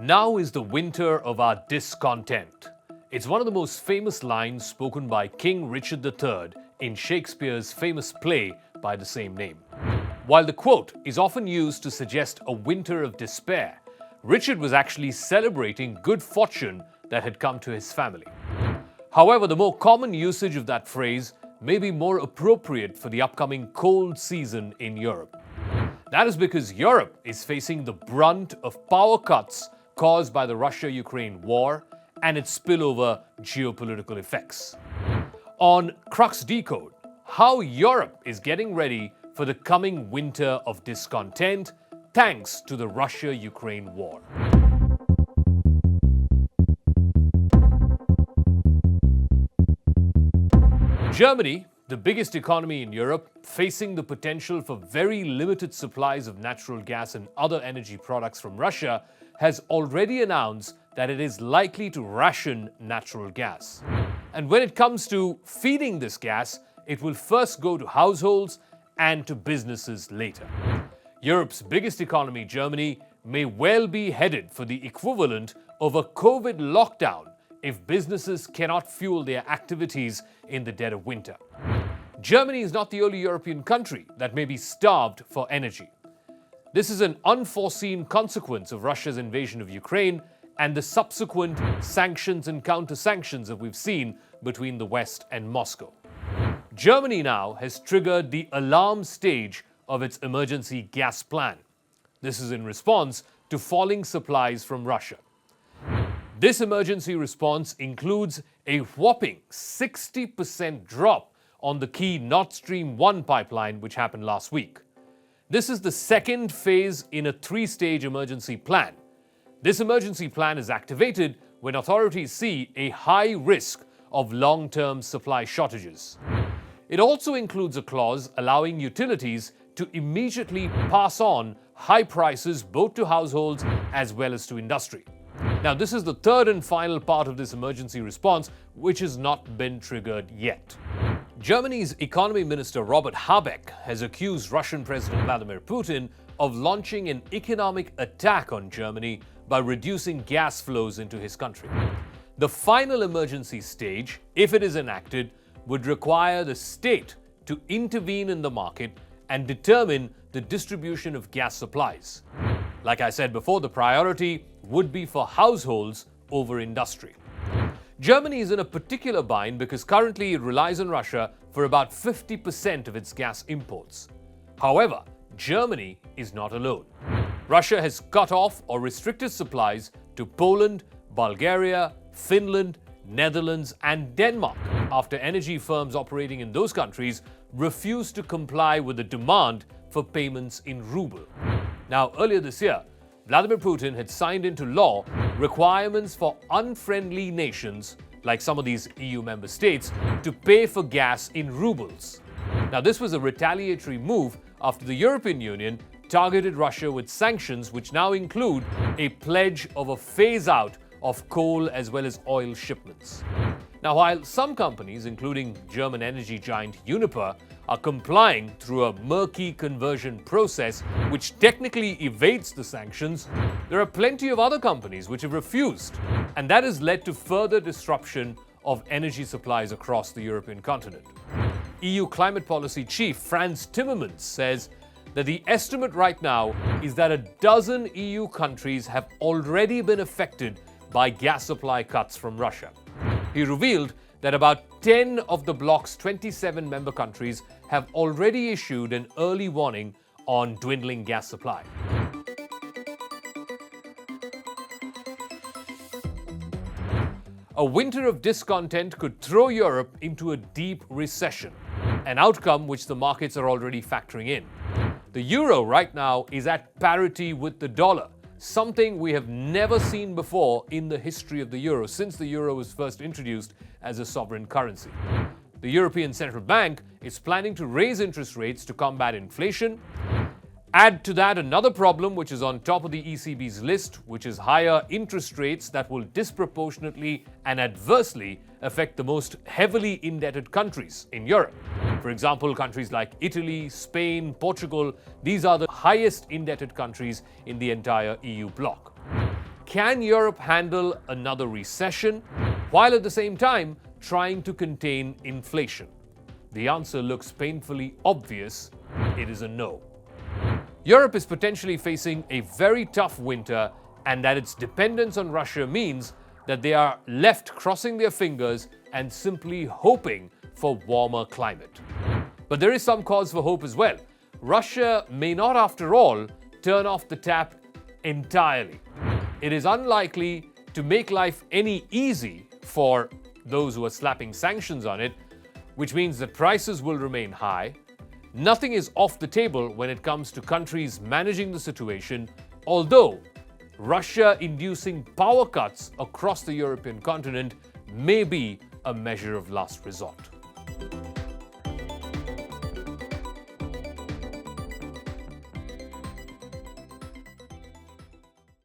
Now is the winter of our discontent. It's one of the most famous lines spoken by King Richard III in Shakespeare's famous play by the same name. While the quote is often used to suggest a winter of despair, Richard was actually celebrating good fortune that had come to his family. However, the more common usage of that phrase may be more appropriate for the upcoming cold season in Europe. That is because Europe is facing the brunt of power cuts caused by the Russia-Ukraine war and its spillover geopolitical effects. On Crux Decode, how Europe is getting ready for the coming winter of discontent thanks to the Russia-Ukraine war. Germany, the biggest economy in Europe, facing the potential for very limited supplies of natural gas and other energy products from Russia, has already announced that it is likely to ration natural gas. And when it comes to feeding this gas, it will first go to households and to businesses later. Europe's biggest economy, Germany, may well be headed for the equivalent of a COVID lockdown if businesses cannot fuel their activities in the dead of winter. Germany is not the only European country that may be starved for energy. This is an unforeseen consequence of Russia's invasion of Ukraine and the subsequent sanctions and counter-sanctions that we've seen between the West and Moscow. Germany now has triggered the alarm stage of its emergency gas plan. This is in response to falling supplies from Russia. This emergency response includes a whopping 60% drop on the key Nord Stream 1 pipeline, which happened last week. This is the second phase in a three-stage emergency plan. This emergency plan is activated when authorities see a high risk of long-term supply shortages. It also includes a clause allowing utilities to immediately pass on high prices both to households as well as to industry. Now, this is the third and final part of this emergency response, which has not been triggered yet. Germany's economy minister Robert Habeck has accused Russian President Vladimir Putin of launching an economic attack on Germany by reducing gas flows into his country. The final emergency stage, if it is enacted, would require the state to intervene in the market and determine the distribution of gas supplies. Like I said before, the priority would be for households over industry. Germany is in a particular bind because currently it relies on Russia for about 50% of its gas imports. However, Germany is not alone. Russia has cut off or restricted supplies to Poland, Bulgaria, Finland, Netherlands, and Denmark after energy firms operating in those countries refused to comply with the demand for payments in ruble. Now, earlier this year, Vladimir Putin had signed into law requirements for unfriendly nations, like some of these EU member states, to pay for gas in rubles. Now, this was a retaliatory move after the European Union targeted Russia with sanctions which now include a pledge of a phase-out of coal as well as oil shipments. Now, while some companies, including German energy giant Uniper, are complying through a murky conversion process which technically evades the sanctions, there are plenty of other companies which have refused, and that has led to further disruption of energy supplies across the European continent. EU climate policy chief Frans Timmermans says that the estimate right now is that a dozen EU countries have already been affected by gas supply cuts from Russia. He revealed that about 10 of the bloc's 27 member countries have already issued an early warning on dwindling gas supply. A winter of discontent could throw Europe into a deep recession, an outcome which the markets are already factoring in. The euro right now is at parity with the dollar, something we have never seen before in the history of the euro since the euro was first introduced as a sovereign currency. The European Central Bank is planning to raise interest rates to combat inflation. Add to that another problem which is on top of the ECB's list, which is higher interest rates that will disproportionately and adversely affect the most heavily indebted countries in Europe. For example, countries like Italy, Spain, Portugal, these are the highest indebted countries in the entire EU bloc. Can Europe handle another recession while at the same time trying to contain inflation? The answer looks painfully obvious. It is a no. Europe is potentially facing a very tough winter, and that its dependence on Russia means that they are left crossing their fingers and simply hoping for warmer climate. But there is some cause for hope as well. Russia may not, after all, turn off the tap entirely. It is unlikely to make life any easy for those who are slapping sanctions on it, which means that prices will remain high. Nothing is off the table when it comes to countries managing the situation, although Russia inducing power cuts across the European continent may be a measure of last resort.